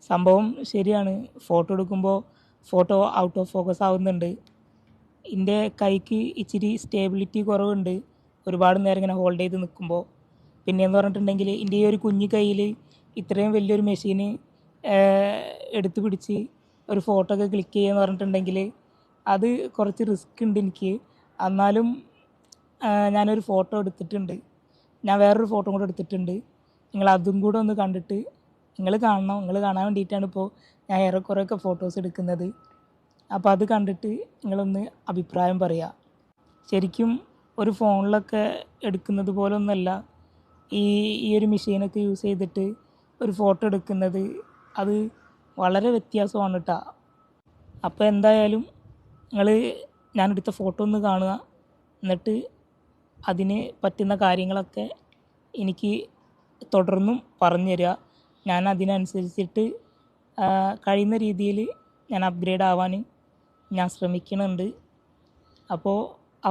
സംഭവം ശരിയാണ്. ഫോട്ടോ എടുക്കുമ്പോൾ ഫോട്ടോ ഔട്ട് ഓഫ് ഫോക്കസ് ആവുന്നുണ്ട്. എൻ്റെ കൈക്ക് ഇച്ചിരി സ്റ്റേബിലിറ്റി കുറവുണ്ട് ഒരുപാട് നേരം ഇങ്ങനെ ഹോൾഡ് ചെയ്ത് നിൽക്കുമ്പോൾ. പിന്നെയെന്ന് പറഞ്ഞിട്ടുണ്ടെങ്കിൽ എൻ്റെ ഈ ഒരു കുഞ്ഞു കയ്യിൽ ഇത്രയും വലിയൊരു മെഷീന് എടുത്ത് പിടിച്ച് ഒരു ഫോട്ടോ ഒക്കെ ക്ലിക്ക് ചെയ്യുകയെന്ന് പറഞ്ഞിട്ടുണ്ടെങ്കിൽ അത് കുറച്ച് റിസ്ക് ഉണ്ട് എനിക്ക്. എന്നാലും ഞാനൊരു ഫോട്ടോ എടുത്തിട്ടുണ്ട്. ഞാൻ വേറൊരു ഫോട്ടോ കൂടെ എടുത്തിട്ടുണ്ട്. നിങ്ങൾ അതും കൂടെ ഒന്ന് കണ്ടിട്ട് നിങ്ങൾ കാണണം. നിങ്ങൾ കാണാൻ വേണ്ടിയിട്ടാണ് ഇപ്പോൾ ഞാൻ ഏറെക്കുറെയൊക്കെ ഫോട്ടോസ് എടുക്കുന്നത്. അപ്പോൾ അത് കണ്ടിട്ട് നിങ്ങളൊന്ന് അഭിപ്രായം പറയുക. ശരിക്കും ഒരു ഫോണിലൊക്കെ എടുക്കുന്നത് പോലെ ഒന്നുമല്ല ഈ ഒരു മെഷീനൊക്കെ യൂസ് ചെയ്തിട്ട് ഒരു ഫോട്ടോ എടുക്കുന്നത്. അത് വളരെ വ്യത്യാസമാണ് കേട്ടോ. അപ്പോൾ എന്തായാലും നിങ്ങൾ ഞാനെടുത്ത ഫോട്ടോ ഒന്ന് കാണുക. എന്നിട്ട് അതിന് പറ്റുന്ന കാര്യങ്ങളൊക്കെ എനിക്ക് തുടർന്നും പറഞ്ഞു തരിക. ഞാൻ അതിനനുസരിച്ചിട്ട് കഴിയുന്ന രീതിയിൽ ഞാൻ അപ്ഗ്രേഡ് ആവാൻ ഞാൻ ശ്രമിക്കുന്നുണ്ട്. അപ്പോൾ ആ